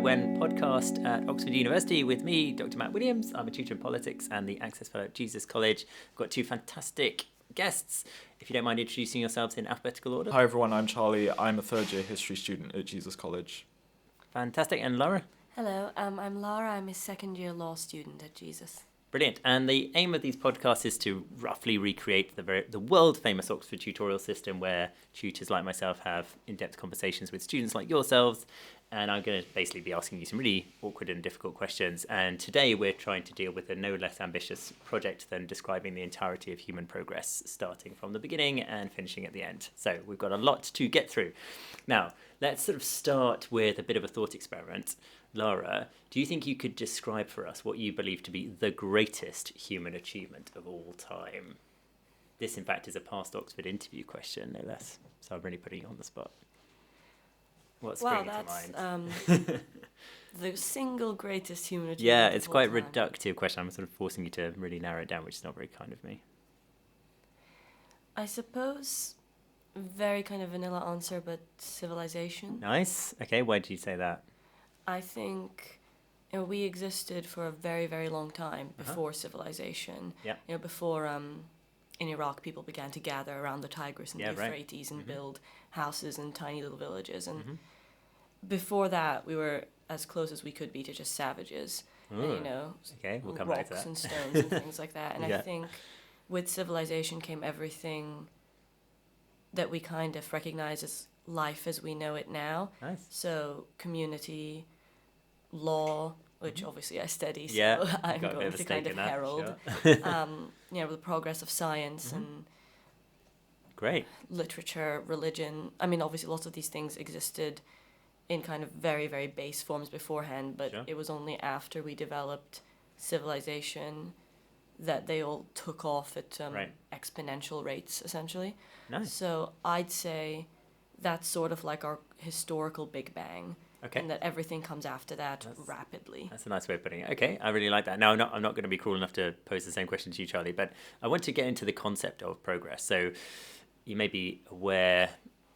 When podcast at Oxford University with me, Dr. Matt Williams. I'm a tutor in politics and the Access Fellow at Jesus College. I've got two fantastic guests. If you don't mind introducing yourselves in alphabetical order. Hi everyone, I'm Charlie. I'm a third year history student at Jesus College. Fantastic. And Lara? Hello, I'm Lara. I'm a second year law student at Jesus. Brilliant. And the aim of these podcasts is to roughly recreate the world famous Oxford tutorial system where tutors like myself have in-depth conversations with students like yourselves. And I'm going to basically be asking you some really awkward and difficult questions. And today we're trying to deal with a no less ambitious project than describing the entirety of human progress, starting from the beginning and finishing at the end. So we've got a lot to get through. Now, let's sort of start with a bit of a thought experiment. Lara, do you think you could describe for us what you believe to be the greatest human achievement of all time? This, in fact, is a past Oxford interview question, no less. So I'm really putting you on the spot. What's springing to mind? The single greatest human achievement. Yeah, it's quite a time. reductive question. I'm sort of forcing you to really narrow it down, which is not very kind of me. I suppose, very kind of vanilla answer, but civilization. Nice. Okay, why did you say that? I think we existed for a very, very long time before civilization. Yeah. Before in Iraq people began to gather around the Tigris and the Euphrates and build houses in tiny little villages. And before that, we were as close as we could be to just savages. And, okay, we'll come back rocks to that. and stones and things like that. And Yeah. I think with civilization came everything that we kind of recognize as life as we know it now. Nice. So community, law, which obviously I study, so Yeah, I'm got a bit going of a to stake kind of in that, herald. sure. The progress of science and Great. literature, religion. I mean, obviously lots of these things existed in kind of very, very base forms beforehand, but Sure. it was only after we developed civilization that they all took off at exponential rates, essentially. Nice. So I'd say that's sort of like our historical Big Bang. Okay. And that everything comes after that rapidly. That's a nice way of putting it. Okay, I really like that. Now, I'm not going to be cruel enough to pose the same question to you, Charlie, but I want to get into the concept of progress. So you may be aware,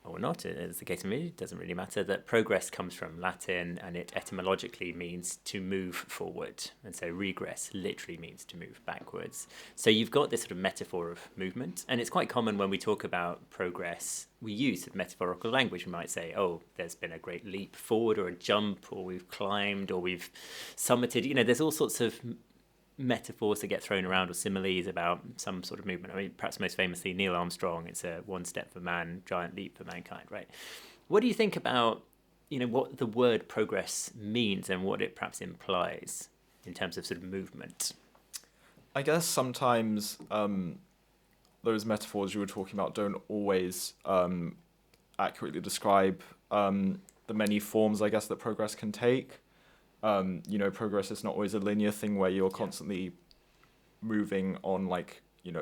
or not, as the case may be, it doesn't really matter, that progress comes from Latin and it etymologically means to move forward. And so regress literally means to move backwards. So you've got this sort of metaphor of movement. And it's quite common when we talk about progress, we use sort of metaphorical language. We might say, oh, there's been a great leap forward or a jump, or we've climbed or we've summited. There's all sorts of metaphors that get thrown around or similes about some sort of movement. I mean, perhaps most famously, Neil Armstrong, it's a one step for man, giant leap for mankind, right? What do you think about, what the word progress means and what it perhaps implies in terms of sort of movement? I guess sometimes those metaphors you were talking about don't always accurately describe the many forms, I guess, that progress can take. Progress is not always a linear thing where you're constantly moving on,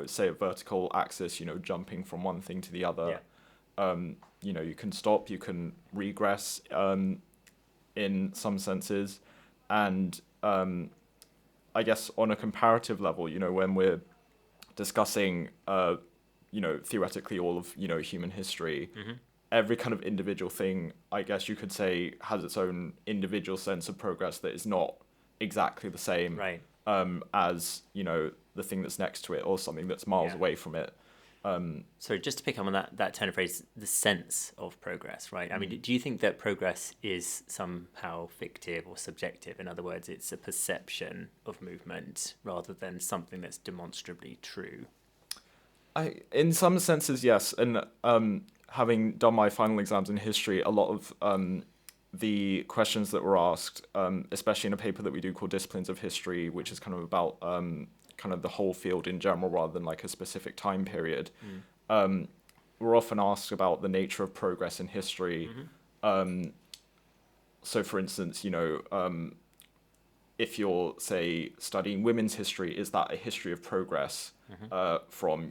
say a vertical axis, jumping from one thing to the other. You can stop, you can regress in some senses. And I guess on a comparative level, when we're discussing, theoretically all of, human history, every kind of individual thing, I guess you could say, has its own individual sense of progress that is not exactly the same as, the thing that's next to it or something that's miles away from it. So just to pick up on that turn of phrase, the sense of progress, right? I mean, do you think that progress is somehow fictive or subjective? In other words, it's a perception of movement rather than something that's demonstrably true? In some senses, yes. And having done my final exams in history, a lot of the questions that were asked, especially in a paper that we do called Disciplines of History, which is kind of about kind of the whole field in general rather than like a specific time period, we're often asked about the nature of progress in history. So, for instance, if you're, say, studying women's history, is that a history of progress from,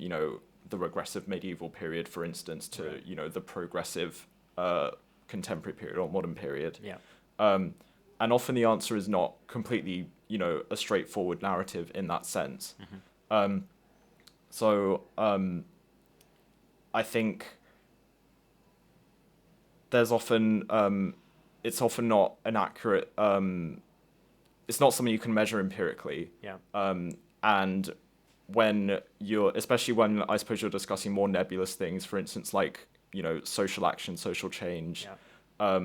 the regressive medieval period, for instance, to, the progressive contemporary period or modern period? And often the answer is not completely, a straightforward narrative in that sense. So I think there's often it's often not an accurate. It's not something you can measure empirically. Yeah. And when especially when I suppose you're discussing more nebulous things, for instance, like, social action, social change. Yeah.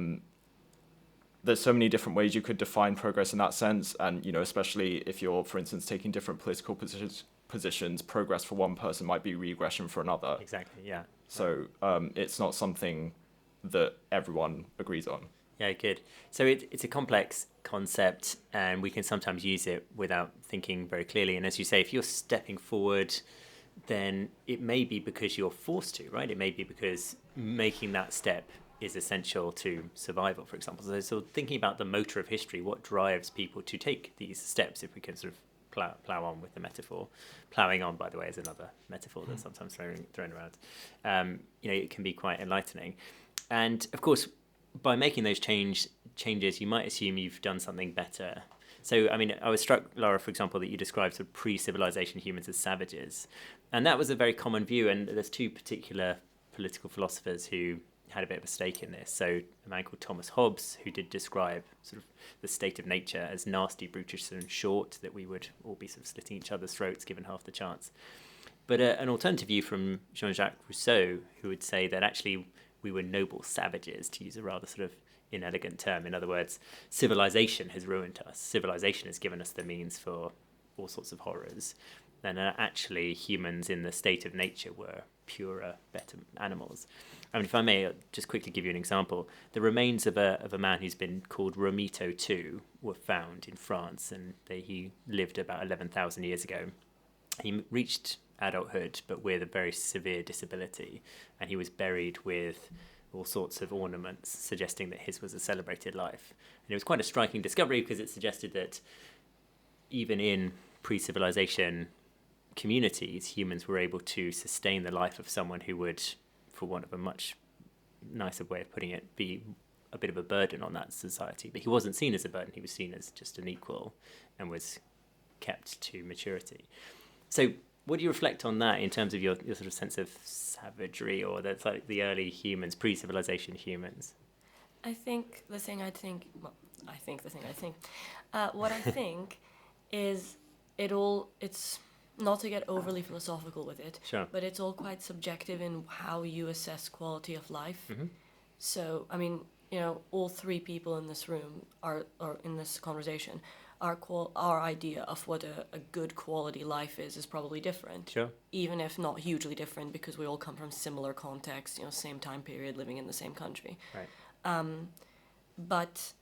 There's so many different ways you could define progress in that sense, and especially if you're, for instance, taking different political positions, progress for one person might be regression for another. Exactly. Yeah. So it's not something that everyone agrees on. Yeah, good. So it's a complex concept, and we can sometimes use it without thinking very clearly. And as you say, if you're stepping forward, then it may be because you're forced to, right? It may be because making that step is essential to survival, for example. So thinking about the motor of history, what drives people to take these steps, if we can sort of plow on with the metaphor. Ploughing on, by the way, is another metaphor that's sometimes thrown around. It can be quite enlightening. And of course, by making those changes, you might assume you've done something better. So, I mean, I was struck, Lara, for example, that you described sort of pre-civilization humans as savages. And that was a very common view. And there's two particular political philosophers who had a bit of a stake in this. So a man called Thomas Hobbes, who did describe sort of the state of nature as nasty, brutish and short, that we would all be sort of slitting each other's throats given half the chance. But an alternative view from Jean-Jacques Rousseau, who would say that actually we were noble savages, to use a rather sort of inelegant term. In other words, civilization has ruined us. Civilization has given us the means for all sorts of horrors. And actually humans in the state of nature were purer, better animals. I mean, if I may just quickly give you an example, the remains of a man who's been called Romito II were found in France, and he lived about 11,000 years ago. He reached adulthood, but with a very severe disability, and he was buried with all sorts of ornaments, suggesting that his was a celebrated life. And it was quite a striking discovery because it suggested that even in pre-civilization communities, humans were able to sustain the life of someone who would, for want of a much nicer way of putting it, be a bit of a burden on that society. But he wasn't seen as a burden, he was seen as just an equal and was kept to maturity. So what do you reflect on that in terms of your sort of sense of savagery, or that's like the early humans, pre-civilization humans? What I think is it's not to get overly philosophical with it, sure, but it's all quite subjective in how you assess quality of life. Mm-hmm. So, I mean, all three people in this room or in this conversation, our idea of what a good quality life is probably different. Sure. Even if not hugely different, because we all come from similar contexts, same time period, living in the same country. Right. But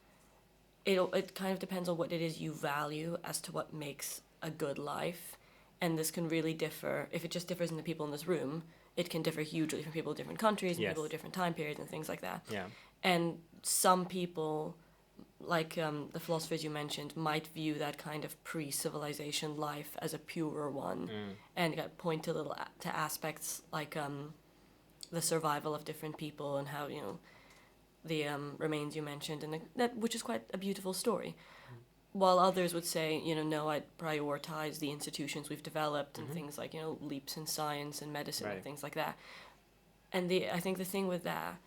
it kind of depends on what it is you value as to what makes a good life. And this can really differ. If it just differs in the people in this room, it can differ hugely from people in different countries and Yes. people in different time periods and things like that. Yeah. And some people, like the philosophers you mentioned, might view that kind of pre-civilization life as a purer one, and point to aspects like the survival of different people and how the remains you mentioned, and which is quite a beautiful story. While others would say, no, I'd prioritize the institutions we've developed and things like, leaps in science and medicine, right, and things like that. And I think the thing with that,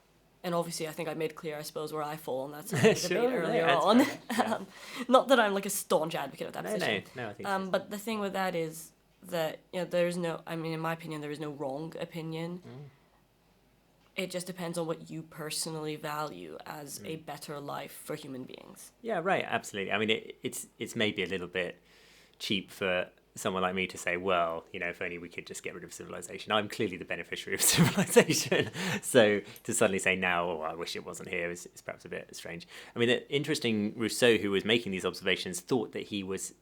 and obviously I think I made clear, I suppose, where I fall on that side of the debate earlier on. Yeah. Not that I'm like a staunch advocate of that position. No, I think but the thing with that is that, there's no, I mean, in my opinion, there is no wrong opinion. It just depends on what you personally value as a better life for human beings. Yeah, right, absolutely. I mean, it's maybe a little bit cheap for someone like me to say, well, if only we could just get rid of civilization. I'm clearly the beneficiary of civilization. So to suddenly say now, I wish it wasn't here is perhaps a bit strange. I mean, the interesting Rousseau, who was making these observations, thought that he was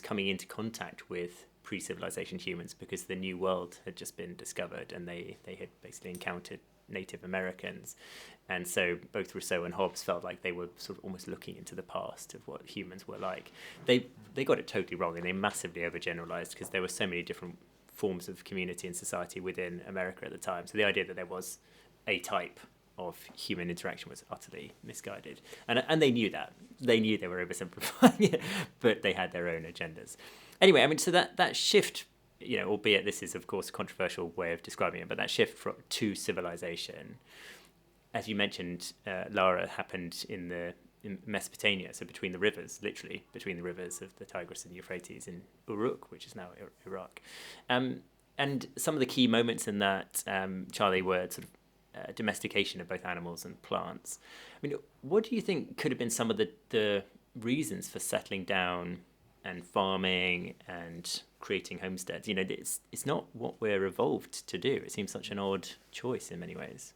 coming into contact with pre-civilization humans because the New World had just been discovered and they had basically encountered Native Americans, and so both Rousseau and Hobbes felt like they were sort of almost looking into the past of what humans were like. They got it totally wrong, and they massively overgeneralized because there were so many different forms of community and society within America at the time. So the idea that there was a type of human interaction was utterly misguided, and they knew that. They knew they were oversimplifying it, but they had their own agendas. Anyway, I mean, so that shift, albeit this is, of course, a controversial way of describing it, but that shift to civilization as you mentioned, Lara happened in Mesopotamia, so between the rivers, literally between the rivers of the Tigris and the Euphrates in Uruk, which is now Iraq. And some of the key moments in that, Charlie, were sort of domestication of both animals and plants. I mean, what do you think could have been some of the reasons for settling down and farming and creating homesteads? You know, it's not what we're evolved to do. It seems such an odd choice in many ways.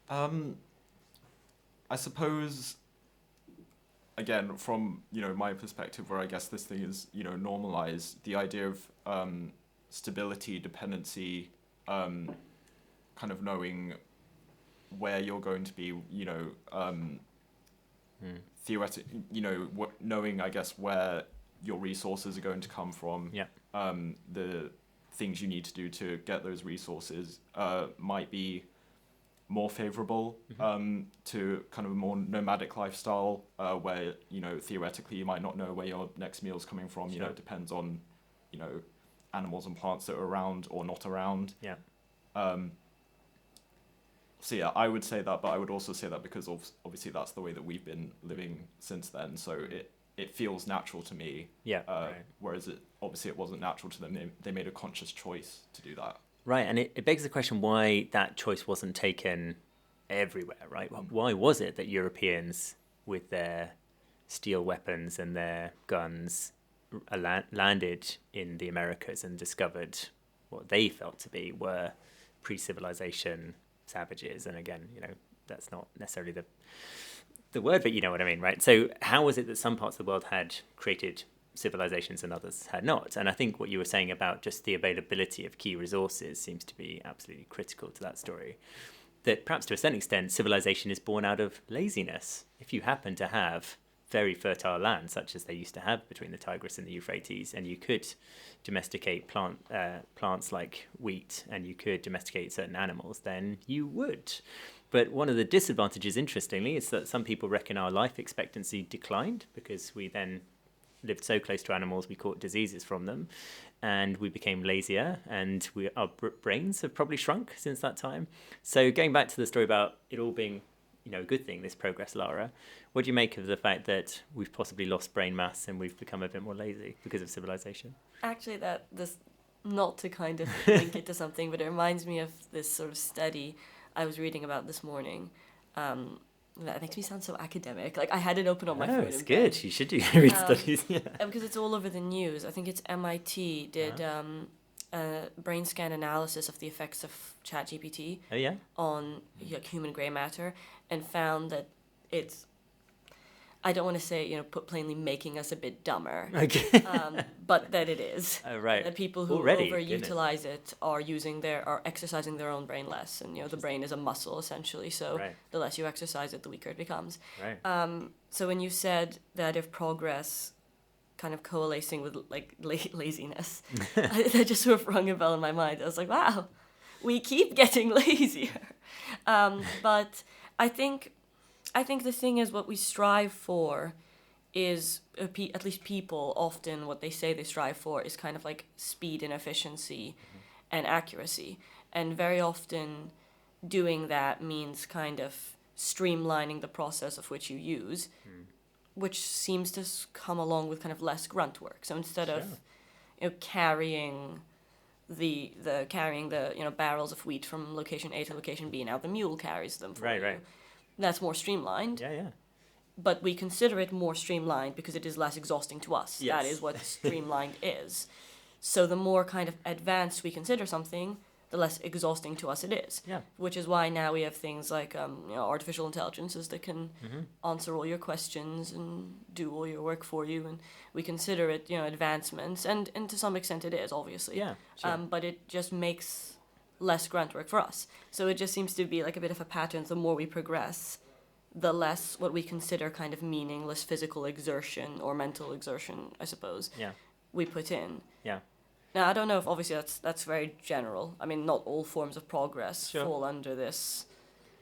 I suppose, again, from, my perspective, where I guess this thing is, normalized, the idea of stability, dependency, kind of knowing where you're going to be, theoretic, knowing, I guess, where your resources are going to come from, the things you need to do to get those resources might be more favorable to kind of a more nomadic lifestyle, where, theoretically you might not know where your next meal is coming from. It depends on, animals and plants that are around or not around. So yeah, I would say that, but I would also say that because obviously that's the way that we've been living since then. So it feels natural to me. Whereas it wasn't natural to them. They made a conscious choice to do that. Right, and it begs the question why that choice wasn't taken everywhere, right? Why was it that Europeans, with their steel weapons and their guns, landed in the Americas and discovered what they felt to be were pre-civilization savages? And again, that's not necessarily the word, but you know what I mean, right? So how was it that some parts of the world had created civilizations and others had not? And I think what you were saying about just the availability of key resources seems to be absolutely critical to that story. That perhaps to a certain extent, civilization is born out of laziness. If you happen to have very fertile land, such as they used to have between the Tigris and the Euphrates, and you could domesticate plants like wheat, and you could domesticate certain animals, then you would. But one of the disadvantages, interestingly, is that some people reckon our life expectancy declined because we then lived so close to animals, we caught diseases from them, and we became lazier, and our brains have probably shrunk since that time. So going back to the story about it all being, a good thing, this progress, Lara, what do you make of the fact that we've possibly lost brain mass and we've become a bit more lazy because of civilization? Actually, not to kind of link it to something, but it reminds me of this sort of study I was reading about this morning. That makes me sound so academic. Like, I had it open on my phone. Oh, it's good. You should read studies. Yeah. Because it's all over the news. I think it's MIT did a brain scan analysis of the effects of ChatGPT on human grey matter, and found that it's, I don't want to say, put plainly, making us a bit dumber. Okay. But that it is. Oh, right. That people who overutilize it are exercising their own brain less, and the brain is a muscle essentially. So the less you exercise it, the weaker it becomes. Right. So when you said that if progress kind of coalescing with like laziness, that just sort of rung a bell in my mind. I was like, wow, we keep getting lazier. But I think the thing is, what we strive for is, at least people often, what they say they strive for is kind of like speed and efficiency and accuracy. And very often doing that means kind of streamlining the process of which you use, which seems to come along with kind of less grunt work. So instead of carrying the barrels of wheat from location A to location B, now the mule carries them for you. Right. That's more streamlined. Yeah. But we consider it more streamlined because it is less exhausting to us. Yes. That is what streamlined is. So the more kind of advanced we consider something, the less exhausting to us it is. Yeah. Which is why now we have things like artificial intelligences that can answer all your questions and do all your work for you, and we consider it advancements, and to some extent it is, obviously. Yeah. Sure. But it just makes less grunt work for us. So it just seems to be like a bit of a pattern. The more we progress, the less what we consider kind of meaningless physical exertion or mental exertion, I suppose, we put in. Yeah. Now, I don't know if obviously that's very general. I mean, not all forms of progress fall under this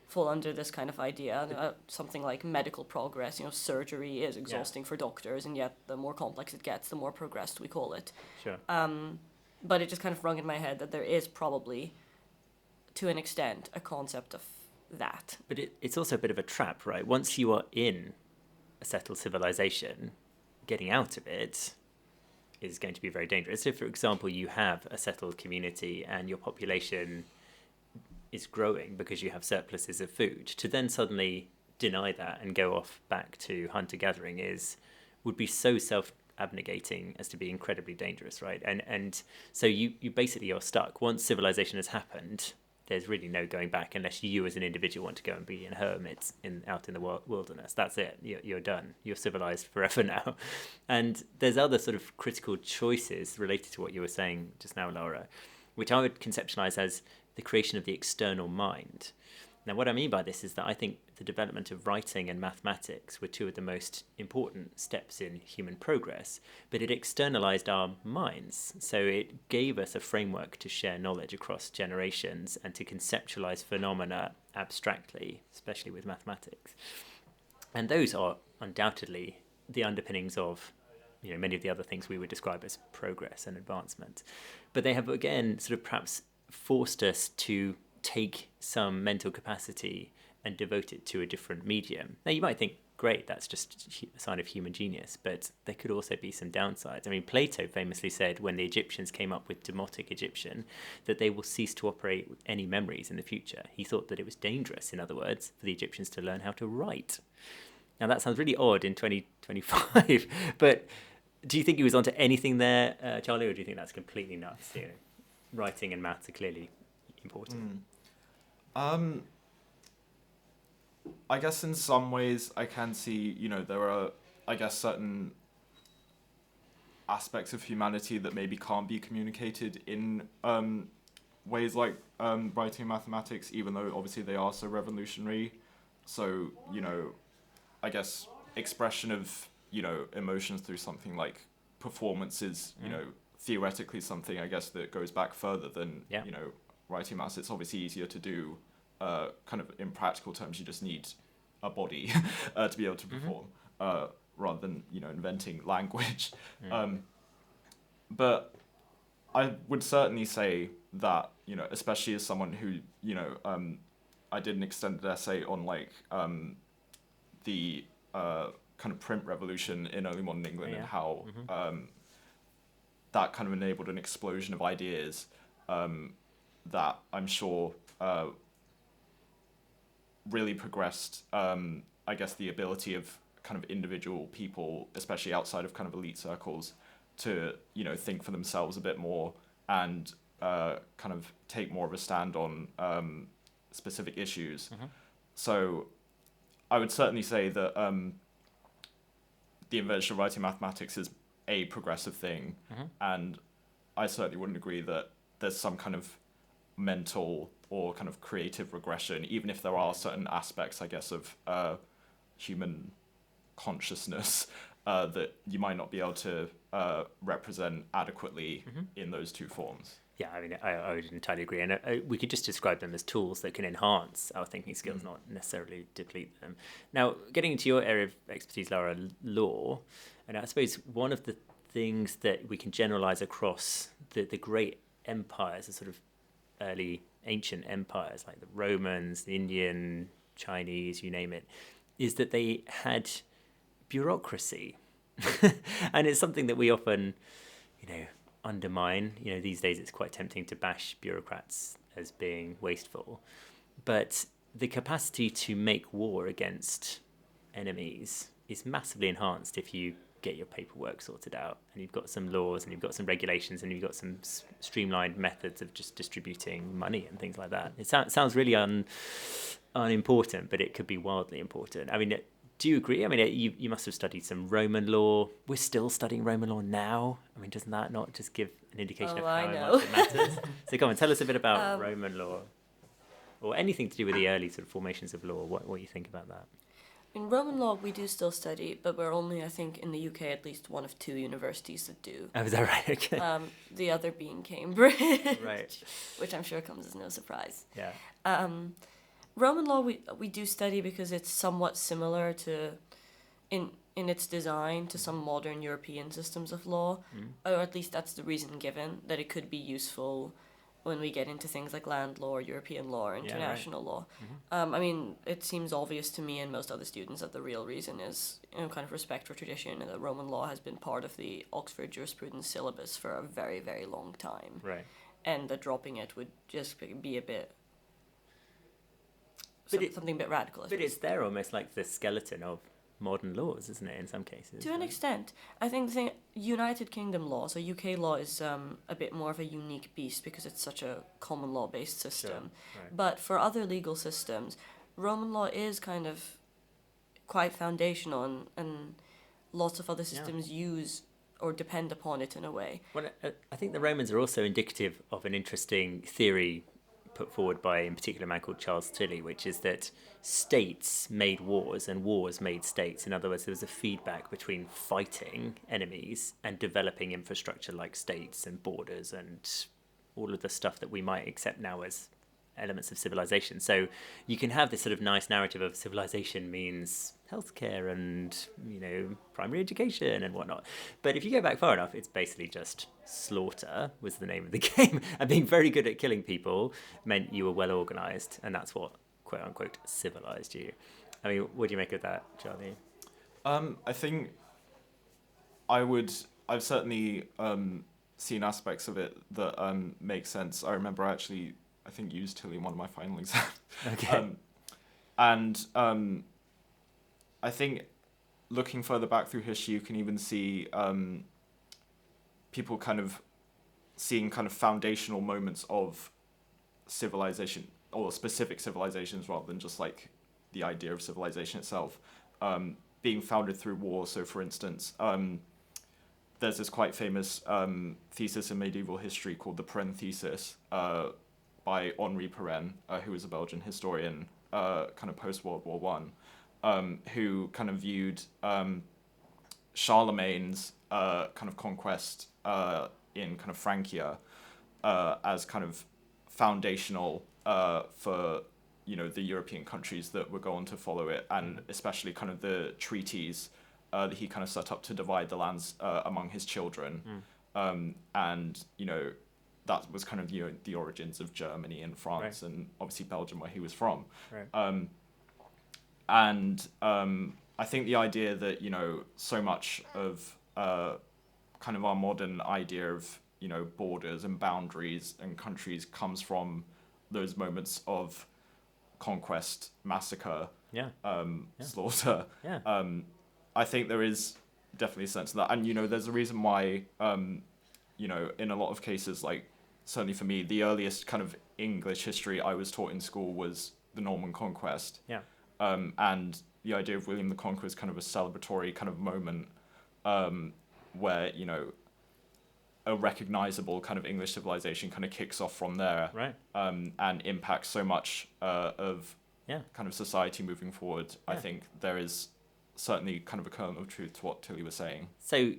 kind of idea. Something like medical progress, surgery is exhausting for doctors, and yet the more complex it gets, the more progressed we call it. Sure. But it just kind of rung in my head that there is probably, to an extent, a concept of that. But it's also a bit of a trap, right? Once you are in a settled civilization, getting out of it is going to be very dangerous. So, for example, you have a settled community and your population is growing because you have surpluses of food. To then suddenly deny that and go off back to hunter-gathering would be so self-abnegating as to be incredibly dangerous, right? And so you basically are stuck. Once civilization has happened, there's really no going back unless you as an individual want to go and be in hermits out in the wilderness. That's it. You're done. You're civilized forever now. And there's other sort of critical choices related to what you were saying just now, Lara, which I would conceptualize as the creation of the external mind. Now, what I mean by this is that I think the development of writing and mathematics were two of the most important steps in human progress, but it externalized our minds. So it gave us a framework to share knowledge across generations and to conceptualize phenomena abstractly, especially with mathematics. And those are undoubtedly the underpinnings of many of the other things we would describe as progress and advancement. But they have, again, sort of perhaps forced us to take some mental capacity and devote it to a different medium. Now, you might think, great, that's just a sign of human genius, but there could also be some downsides. I mean, Plato famously said when the Egyptians came up with Demotic Egyptian that they will cease to operate with any memories in the future. He thought that it was dangerous, in other words, for the Egyptians to learn how to write. Now, that sounds really odd in 2025, but do you think he was onto anything there, Charlie, or do you think that's completely nuts? Writing and maths are clearly important. I guess in some ways I can see, there are, I guess, certain aspects of humanity that maybe can't be communicated in ways like writing and mathematics, even though obviously they are so revolutionary. So, I guess expression of, emotions through something like performance is, theoretically something, I guess, that goes back further than, writing maths. It's obviously easier to do kind of in practical terms. You just need a body to be able to perform rather than, inventing language. But I would certainly say that, especially as someone who, I did an extended essay on the kind of print revolution in early modern England and how that kind of enabled an explosion of ideas that I'm sure really progressed, I guess, the ability of kind of individual people, especially outside of kind of elite circles, to, think for themselves a bit more and kind of take more of a stand on specific issues. So I would certainly say that the invention of writing mathematics is a progressive thing, and I certainly wouldn't agree that there's some kind of mental or kind of creative regression, even if there are certain aspects, I guess, of human consciousness that you might not be able to represent adequately in those two forms. Yeah, I mean, I would entirely agree. And we could just describe them as tools that can enhance our thinking skills, not necessarily deplete them. Now, getting into your area of expertise, Lara, law, and I suppose one of the things that we can generalize across the great empires, the sort of early ancient empires like the Romans, the Indian, Chinese, you name it, is that they had bureaucracy. And it's something that we often, undermine. These days it's quite tempting to bash bureaucrats as being wasteful. But the capacity to make war against enemies is massively enhanced if you get your paperwork sorted out and you've got some laws and you've got some regulations and you've got some streamlined methods of just distributing money and things like that. It sounds really unimportant, but it could be wildly important. I mean, do you agree? I mean, you must have studied some Roman law. We're still studying Roman law now. I mean, doesn't that not just give an indication of how much it matters? So come on, tell us a bit about Roman law or anything to do with the early sort of formations of law. What you think about that? In Roman law, we do still study, but we're only, I think, in the UK, at least one of two universities that do. Oh, is that right? Okay. The other being Cambridge, right? Which I'm sure comes as no surprise. Yeah. Roman law we do study because it's somewhat similar to, in its design, to some modern European systems of law, or at least that's the reason given, that it could be useful when we get into things like land law, European law, or international law. Mm-hmm. I mean, it seems obvious to me and most other students that the real reason is, kind of respect for tradition, and that Roman law has been part of the Oxford jurisprudence syllabus for a very, very long time. Right. And that dropping it would just be a bit... something a bit radical. But it's there almost like the skeleton of modern laws, isn't it, in some cases? To an extent. I think the United Kingdom law, so UK law, is a bit more of a unique beast because it's such a common law-based system. Sure. Right. But for other legal systems, Roman law is kind of quite foundational, and lots of other systems use or depend upon it in a way. Well, I think the Romans are also indicative of an interesting theory put forward by, in particular, a man called Charles Tilly, which is that states made wars and wars made states. In other words, there was a feedback between fighting enemies and developing infrastructure like states and borders and all of the stuff that we might accept now as elements of civilization. So you can have this sort of nice narrative of civilization means healthcare and, primary education and whatnot. But if you go back far enough, it's basically just slaughter was the name of the game. And being very good at killing people meant you were well organized, and that's what, quote unquote, civilized you. I mean, what do you make of that, Charlie? I think I've certainly seen aspects of it that make sense. I remember I think used Tilly in one of my final exams. Okay. I think looking further back through history, you can even see people kind of seeing kind of foundational moments of civilization, or specific civilizations rather than just like the idea of civilization itself, being founded through war. So for instance, there's this quite famous thesis in medieval history called the Perrin thesis, by Henri Perrin, who was a Belgian historian, kind of post-World War One, who kind of viewed Charlemagne's kind of conquest in kind of Francia as kind of foundational for the European countries that would go on to follow it, and especially kind of the treaties that he kind of set up to divide the lands among his children, and that was kind of the origins of Germany and France, and obviously Belgium, where he was from. Right. I think the idea that so much of kind of our modern idea of borders and boundaries and countries comes from those moments of conquest, massacre, slaughter. Yeah. I think there is definitely a sense of that, and there's a reason why in a lot of cases, like certainly for me, the earliest kind of English history I was taught in school was the Norman Conquest. Yeah. And the idea of William the Conqueror is kind of a celebratory kind of moment where, a recognizable kind of English civilization kind of kicks off from there. Right. And impacts so much of kind of society moving forward. Yeah. I think there is certainly kind of a kernel of truth to what Tilly was saying. So,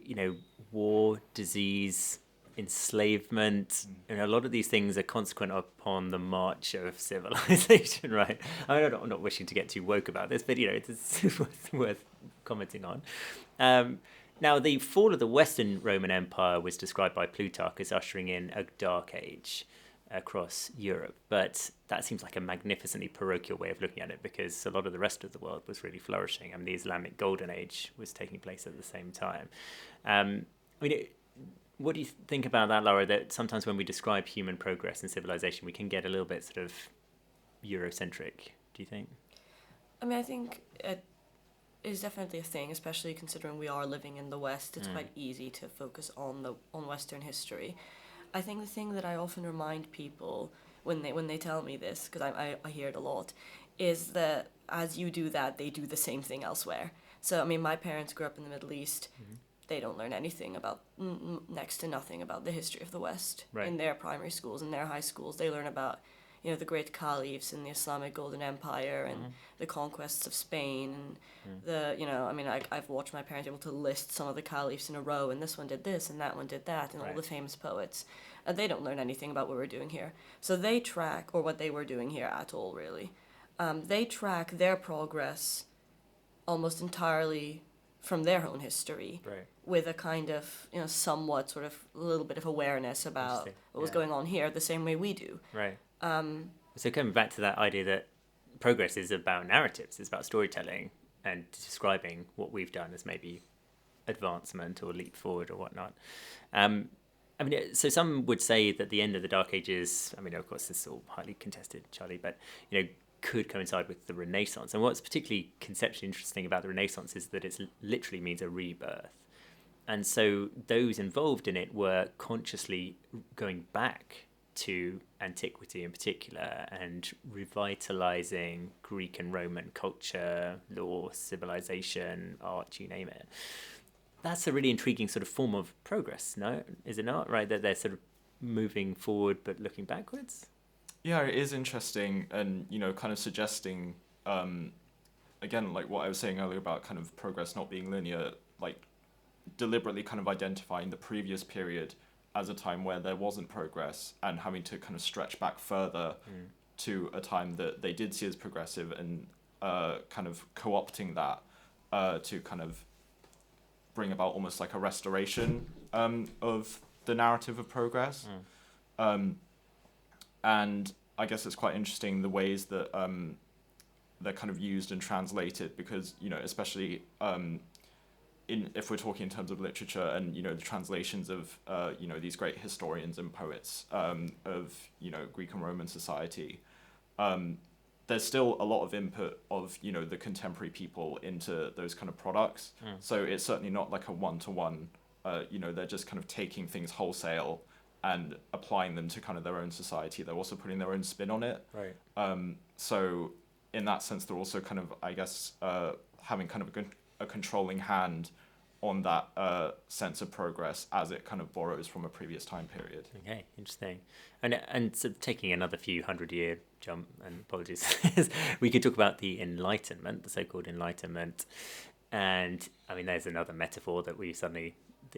war, disease, enslavement, a lot of these things are consequent upon the march of civilization, right? I mean, I'm not wishing to get too woke about this, but, it's worth commenting on. Now, the fall of the Western Roman Empire was described by Plutarch as ushering in a dark age across Europe, but that seems like a magnificently parochial way of looking at it, because a lot of the rest of the world was really flourishing. I mean, the Islamic Golden Age was taking place at the same time. What do you think about that, Lara, that sometimes when we describe human progress and civilization, we can get a little bit sort of Eurocentric, do you think? I mean, I think it is definitely a thing, especially considering we are living in the West. It's quite easy to focus on Western history. I think the thing that I often remind people when they tell me this, because I hear it a lot, is that as you do that, they do the same thing elsewhere. So, I mean, my parents grew up in the Middle East. Mm-hmm. They don't learn anything about, next to nothing about the history of the West. Right. In their primary schools, in their high schools. They learn about, the great caliphs and the Islamic Golden Empire and the conquests of Spain and I've watched my parents able to list some of the caliphs in a row, and this one did this and that one did that, and all the famous poets. And they don't learn anything about what we're doing here. So they track, or what they were doing here at all, really. They track their progress almost entirely from their own history, right. with a kind of, somewhat sort of a little bit of awareness about what was going on here, the same way we do. Right. So coming back to that idea that progress is about narratives, it's about storytelling and describing what we've done as maybe advancement or leap forward or whatnot. I mean, so some would say that the end of the Dark Ages, I mean, of course, this is all highly contested, Charlie, but, could coincide with the Renaissance. And what's particularly conceptually interesting about the Renaissance is that it literally means a rebirth. And so those involved in it were consciously going back to antiquity in particular and revitalizing Greek and Roman culture, law, civilization, art, you name it. That's a really intriguing sort of form of progress, no? Is it not? Right, that they're sort of moving forward but looking backwards? Yeah, it is interesting, and kind of suggesting, again, like what I was saying earlier about kind of progress not being linear, like deliberately kind of identifying the previous period as a time where there wasn't progress and having to kind of stretch back further to a time that they did see as progressive, and kind of co-opting that to kind of bring about almost like a restoration of the narrative of progress. And I guess it's quite interesting the ways that they're kind of used and translated, because, especially if we're talking in terms of literature and, the translations of, these great historians and poets of, Greek and Roman society, there's still a lot of input of, the contemporary people into those kind of products. So it's certainly not like a one-to-one, they're just kind of taking things wholesale and applying them to kind of their own society. They're also putting their own spin on it. Right. So in that sense, they're also kind of, I guess, having kind of a controlling hand on that sense of progress as it kind of borrows from a previous time period. Okay, interesting. And sort of taking another few 100-year jump, and apologies, we could talk about the Enlightenment, the so-called Enlightenment. And I mean, there's another metaphor that we suddenly,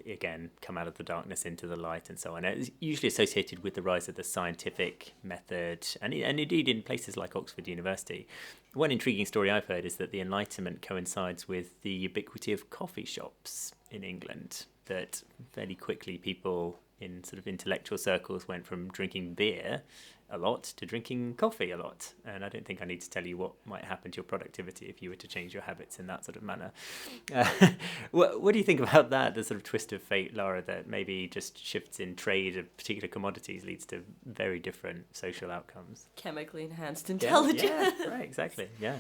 again, come out of the darkness into the light and so on. It's usually associated with the rise of the scientific method, and indeed in places like Oxford University. One intriguing story I've heard is that the Enlightenment coincides with the ubiquity of coffee shops in England, that fairly quickly people in sort of intellectual circles went from drinking beer a lot to drinking coffee a lot. And I don't think I need to tell you what might happen to your productivity if you were to change your habits in that sort of manner. What do you think about that, the sort of twist of fate, Lara, that maybe just shifts in trade of particular commodities leads to very different social outcomes? Chemically enhanced intelligence. Yeah, right, exactly, yeah.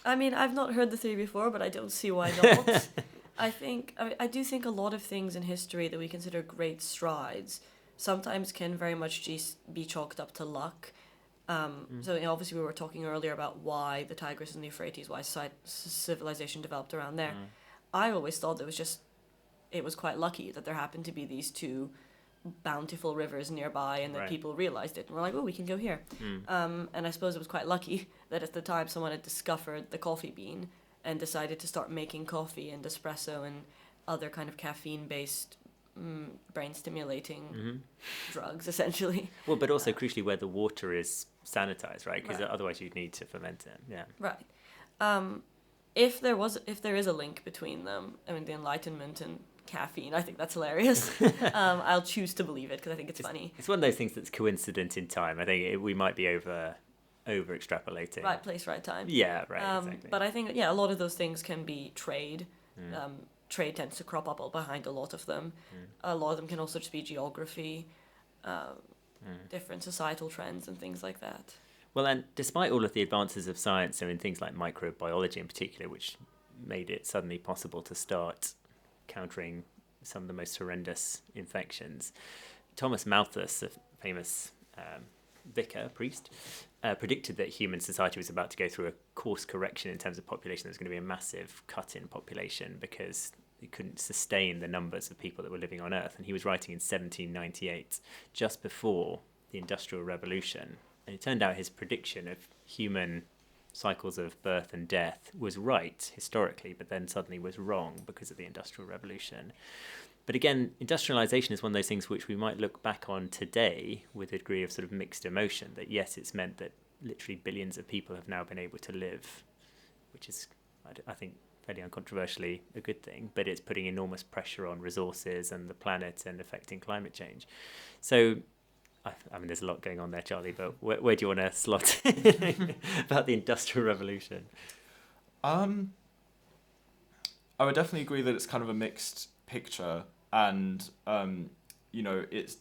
I mean, I've not heard the theory before, but I don't see why not. I do think a lot of things in history that we consider great strides sometimes can very much be chalked up to luck. So obviously we were talking earlier about why the Tigris and the Euphrates, why civilization developed around there. I always thought it was quite lucky that there happened to be these two bountiful rivers nearby, and that people realized it and were like, oh, we can go here. And I suppose it was quite lucky that at the time someone had discovered the coffee bean and decided to start making coffee and espresso and other kind of caffeine-based brain-stimulating drugs, essentially. Well, but also crucially where the water is sanitized, right? Because otherwise you'd need to ferment it. Yeah. Right. If there is a link between them, I mean, the Enlightenment and caffeine, I think that's hilarious. I'll choose to believe it because I think it's funny. It's one of those things that's coincident in time. I think we might be over extrapolating. Right place, right time. Yeah, right. Exactly. But I think a lot of those things can be trade. Trade tends to crop up behind a lot of them. A lot of them can also just be geography, different societal trends and things like that. Well, and despite all of the advances of science, so in things like microbiology in particular, which made it suddenly possible to start countering some of the most horrendous infections, Thomas Malthus, a famous priest, predicted that human society was about to go through a course correction in terms of population. There's going to be a massive cut in population because it couldn't sustain the numbers of people that were living on Earth. And he was writing in 1798, just before the Industrial Revolution. And it turned out his prediction of human cycles of birth and death was right historically, but then suddenly was wrong because of the Industrial Revolution. But again, industrialization is one of those things which we might look back on today with a degree of sort of mixed emotion, that yes, it's meant that literally billions of people have now been able to live, which is, I think, fairly uncontroversially a good thing, but it's putting enormous pressure on resources and the planet and affecting climate change. So, I mean, there's a lot going on there, Charlie, but where do you want to slot about the Industrial Revolution? I would definitely agree that it's kind of a mixed picture, and it's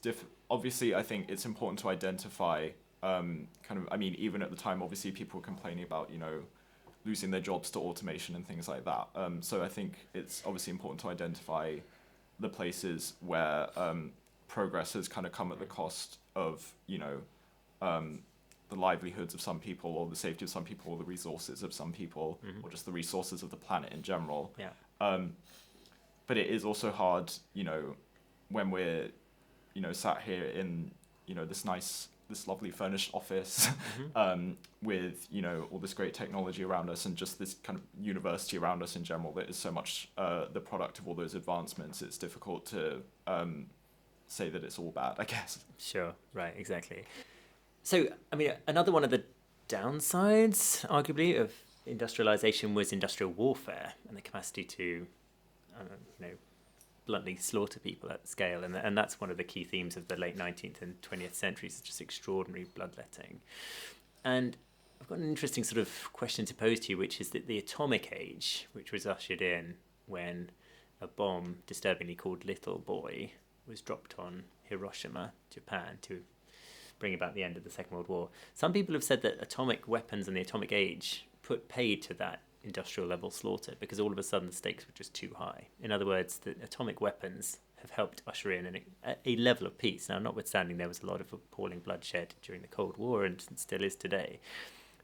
obviously I think it's important to identify even at the time, obviously people were complaining about losing their jobs to automation and things like that. So I think it's obviously important to identify the places where progress has kind of come at the cost of the livelihoods of some people, or the safety of some people, or the resources of some people, or just the resources of the planet in general. Yeah. But it is also hard, when we're sat here in this lovely furnished office with all this great technology around us, and just this kind of university around us in general that is so much the product of all those advancements. It's difficult to say that it's all bad, I guess. Sure, right, exactly. So, I mean, another one of the downsides, arguably, of industrialization was industrial warfare and the capacity to, bluntly slaughter people at scale. And that's one of the key themes of the late 19th and 20th centuries, just extraordinary bloodletting. And I've got an interesting sort of question to pose to you, which is that the atomic age, which was ushered in when a bomb, disturbingly called Little Boy, was dropped on Hiroshima, Japan, to bring about the end of the Second World War. Some people have said that atomic weapons and the atomic age put paid to that industrial level slaughter, because all of a sudden the stakes were just too high. In other words, the atomic weapons have helped usher in a level of peace. Now, notwithstanding there was a lot of appalling bloodshed during the Cold War, and still is today,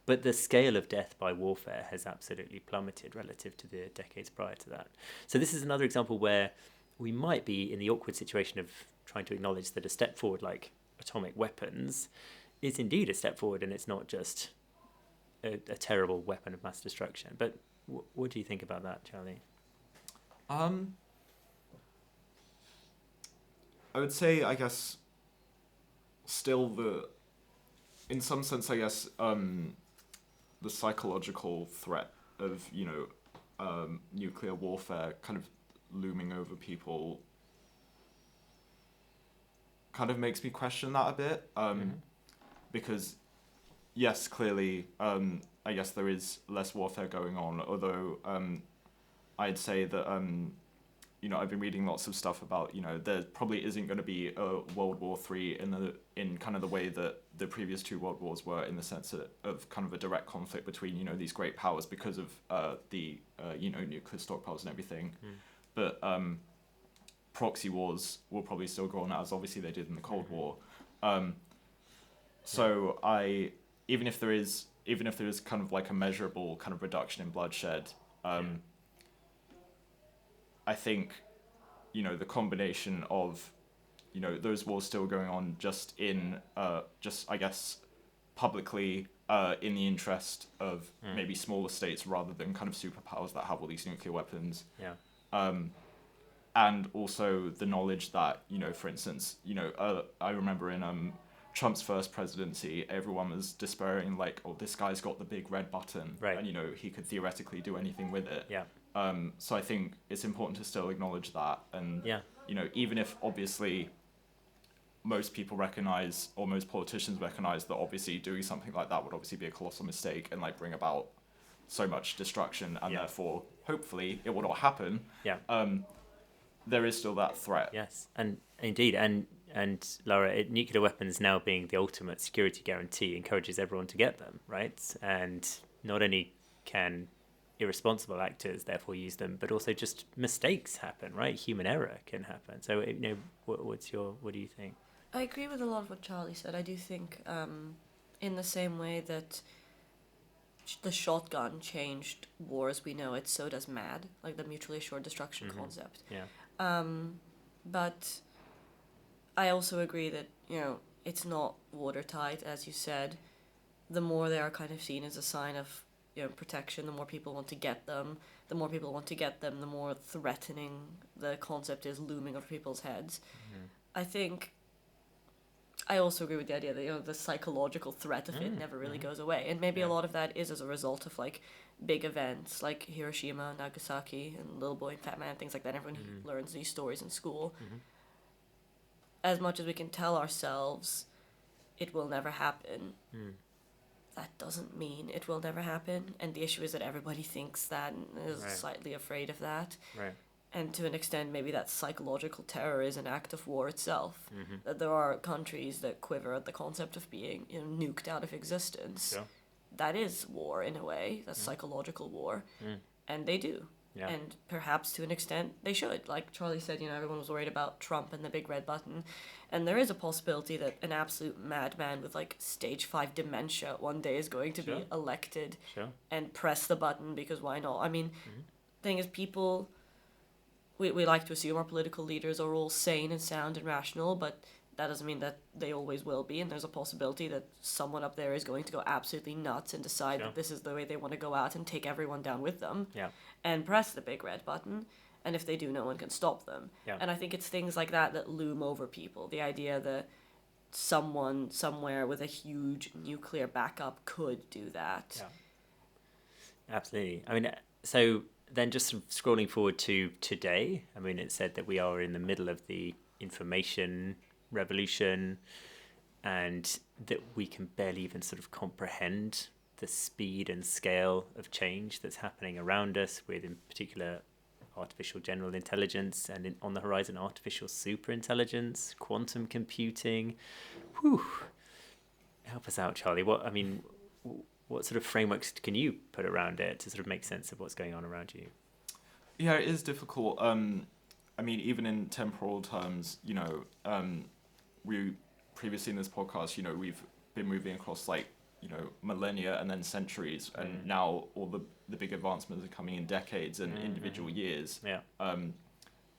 but the scale of death by warfare has absolutely plummeted relative to the decades prior to that. So this is another example where we might be in the awkward situation of trying to acknowledge that a step forward like atomic weapons is indeed a step forward, and it's not just a terrible weapon of mass destruction. But what do you think about that, Charlie? I would say, I guess, still in some sense, I guess, the psychological threat of, nuclear warfare kind of looming over people kind of makes me question that a bit. Because yes, clearly, I guess there is less warfare going on, although I'd say that, I've been reading lots of stuff about, there probably isn't going to be a World War III in kind of the way that the previous two world wars were, in the sense of kind of a direct conflict between, these great powers because of the, nuclear stockpiles and everything. But proxy wars will probably still go on, as obviously they did in the Cold War. So even if there is kind of like a measurable kind of reduction in bloodshed, I think, the combination of, those wars still going on just I guess, publicly, in the interest of maybe smaller states rather than kind of superpowers that have all these nuclear weapons. And also the knowledge that, for instance, I remember in Trump's first presidency, everyone was despairing, like, oh, this guy's got the big red button, right, and, he could theoretically do anything with it. Yeah. So I think it's important to still acknowledge that. And, even if obviously most people recognize, or most politicians recognize, that obviously doing something like that would obviously be a colossal mistake and, like, bring about so much destruction, and therefore, hopefully, it will not happen. There is still that threat. Yes, and indeed, and Lara, nuclear weapons now being the ultimate security guarantee encourages everyone to get them, right? And not only can irresponsible actors therefore use them, but also just mistakes happen, right? Human error can happen. So, what do you think? I agree with a lot of what Charlie said. I do think, in the same way that the shotgun changed war as we know it, so does MAD, like the mutually assured destruction concept. But I also agree that, it's not watertight, as you said. The more they are kind of seen as a sign of, protection, the more people want to get them. The more people want to get them, the more threatening the concept is looming over people's heads. I think I also agree with the idea that, you know, the psychological threat of it never really goes away. And maybe a lot of that is as a result of, like, big events like Hiroshima, Nagasaki, and Little Boy and Fat Man, things like that. Everyone learns these stories in school. As much as we can tell ourselves it will never happen, that doesn't mean it will never happen. And the issue is that everybody thinks that and is slightly afraid of that. Right. And to an extent, maybe that psychological terror is an act of war itself. That there are countries that quiver at the concept of being, you know, nuked out of existence. Sure. That is war in a way. That's psychological war. And they do. Yeah. And perhaps to an extent they should. Like Charlie said, you know, everyone was worried about Trump and the big red button. And there is a possibility that an absolute madman with like stage 5 dementia one day is going to be elected and press the button because why not? I mean, thing is, people, we like to assume our political leaders are all sane and sound and rational, but that doesn't mean that they always will be. And there's a possibility that someone up there is going to go absolutely nuts and decide that this is the way they want to go out and take everyone down with them and press the big red button. And if they do, no one can stop them. And I think it's things like that that loom over people. The idea that someone somewhere with a huge nuclear backup could do that. Absolutely. I mean, so then just scrolling forward to today, I mean, it said that we are in the middle of the information revolution and that we can barely even sort of comprehend the speed and scale of change that's happening around us, with in particular artificial general intelligence and on the horizon artificial super intelligence, quantum computing. Whew. Help us out, Charlie. What sort of frameworks can you put around it to sort of make sense of what's going on around you? Yeah, it is difficult. I mean, even in temporal terms, you know, we previously in this podcast, you know, we've been moving across like, you know, millennia and then centuries, and now all the big advancements are coming in decades and individual years. I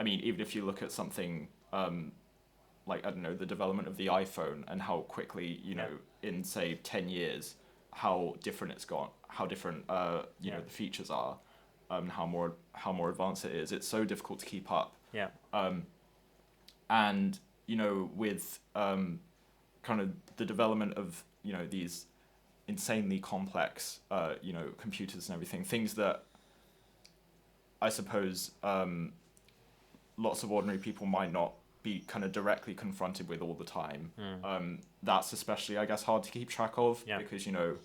mean, even if you look at something like, I don't know, the development of the iPhone and how quickly, you know, in say 10 years, how different it's gone, how different you know, the features are, how more advanced it is. It's so difficult to keep up. And you know, with kind of the development of, you know, these insanely complex you know, computers and everything, things that I suppose lots of ordinary people might not be kind of directly confronted with all the time. That's especially, I guess, hard to keep track of because, you know,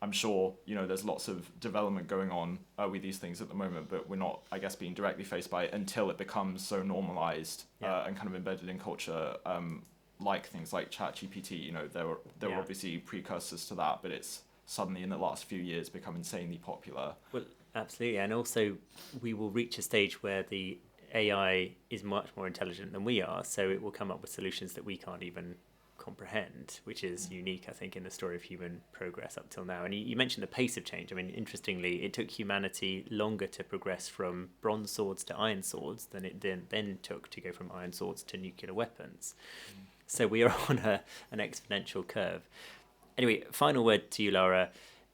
I'm sure, you know, there's lots of development going on with these things at the moment, but we're not, I guess, being directly faced by it until it becomes so normalized and kind of embedded in culture, like things like ChatGPT. You know, there were obviously precursors to that, but it's suddenly in the last few years become insanely popular. Well, absolutely. And also we will reach a stage where the AI is much more intelligent than we are, so it will come up with solutions that we can't even comprehend, which is unique, I think, in the story of human progress up till now. And you mentioned the pace of change. I mean, interestingly, it took humanity longer to progress from bronze swords to iron swords than it then took to go from iron swords to nuclear weapons. So we are on an exponential curve. Anyway, final word to you, Lara.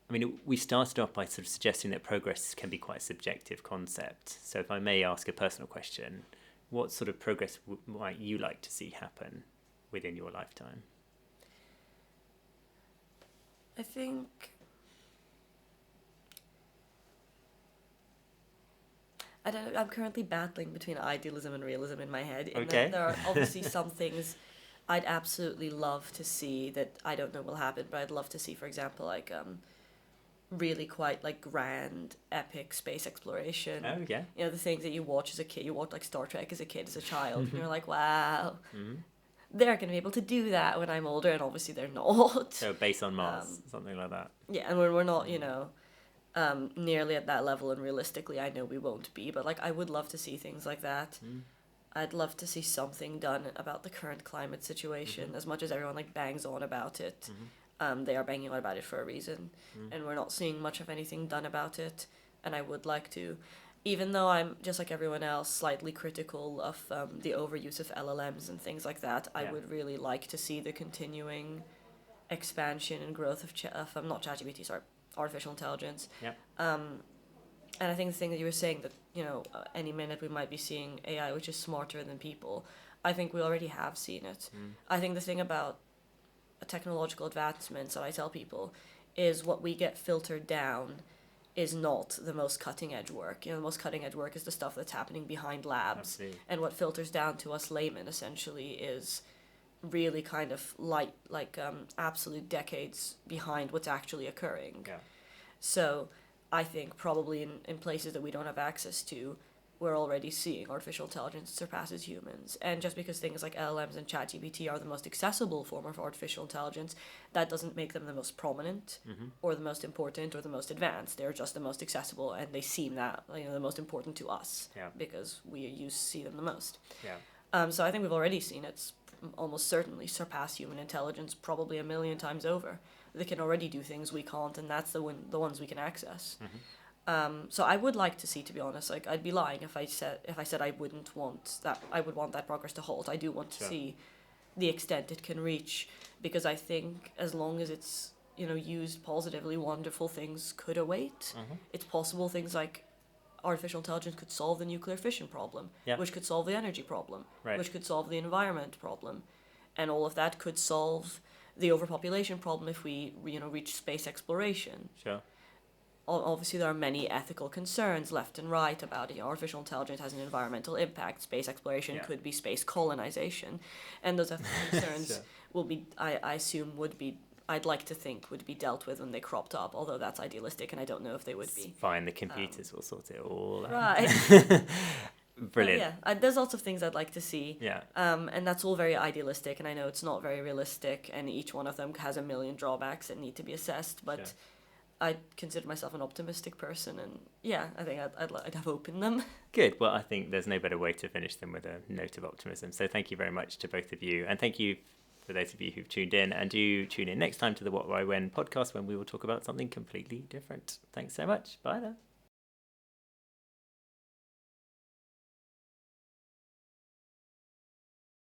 I mean, we started off by sort of suggesting that progress can be quite a subjective concept. So if I may ask a personal question, what sort of progress might you like to see happen within your lifetime? I think I don't know, I'm currently battling between idealism and realism in my head. That there are obviously some things I'd absolutely love to see that I don't know will happen, but I'd love to see, for example, like really quite like grand, epic space exploration. Oh yeah. You know, the things that you watch as a kid. You watch like Star Trek as a kid, as a child, and you're like, wow. They're going to be able to do that when I'm older, and obviously they're not. So base on Mars, something like that. Yeah, and we're not, you know, nearly at that level, and realistically I know we won't be, but like I would love to see things like that. I'd love to see something done about the current climate situation. As much as everyone like bangs on about it, they are banging on about it for a reason, and we're not seeing much of anything done about it. And I would like to, even though I'm just like everyone else slightly critical of the overuse of LLMs and things like that, I would really like to see the continuing expansion and growth of not ChatGPT, sorry, artificial intelligence. And I think the thing that you were saying, that, you know, any minute we might be seeing AI which is smarter than people, I think we already have seen it. I think the thing about technological advancements that I tell people is what we get filtered down is not the most cutting edge work. The most cutting edge work is the stuff that's happening behind labs. Absolutely. And what filters down to us laymen essentially is really kind of absolute decades behind what's actually occurring. Yeah. So I think probably in places that we don't have access to, we're already seeing artificial intelligence surpasses humans. And just because things like LLMs and ChatGPT are the most accessible form of artificial intelligence, that doesn't make them the most prominent or the most important or the most advanced. They're just the most accessible, and they seem that the most important to us because we see them the most. Yeah. So I think we've already seen it almost certainly surpass human intelligence probably 1 million times over. They can already do things we can't, and that's the ones we can access. So I would like to see, to be honest, like I'd be lying if I said I wouldn't want that. I would want that progress to halt. I do want to see the extent it can reach, because I think as long as it's used positively, wonderful things could await. It's possible things like artificial intelligence could solve the nuclear fission problem, which could solve the energy problem, which could solve the environment problem, and all of that could solve the overpopulation problem if we reach space exploration. Sure. Obviously, there are many ethical concerns left and right about it. Artificial intelligence has an environmental impact. Space exploration could be space colonization, and those ethical concerns will be, I assume, I'd like to think would be dealt with when they cropped up. Although that's idealistic, and I don't know if they would be. Fine, the computers will sort it all out. Right. Brilliant. There's lots of things I'd like to see. Yeah. And that's all very idealistic, and I know it's not very realistic, and each one of them has a million drawbacks that need to be assessed, but. Sure. I consider myself an optimistic person, and I think I'd have hope in them. Good. Well, I think there's no better way to finish than with a note of optimism. So thank you very much to both of you, and thank you for those of you who've tuned in, and do tune in next time to the What, Why, When podcast, when we will talk about something completely different. Thanks so much. Bye then.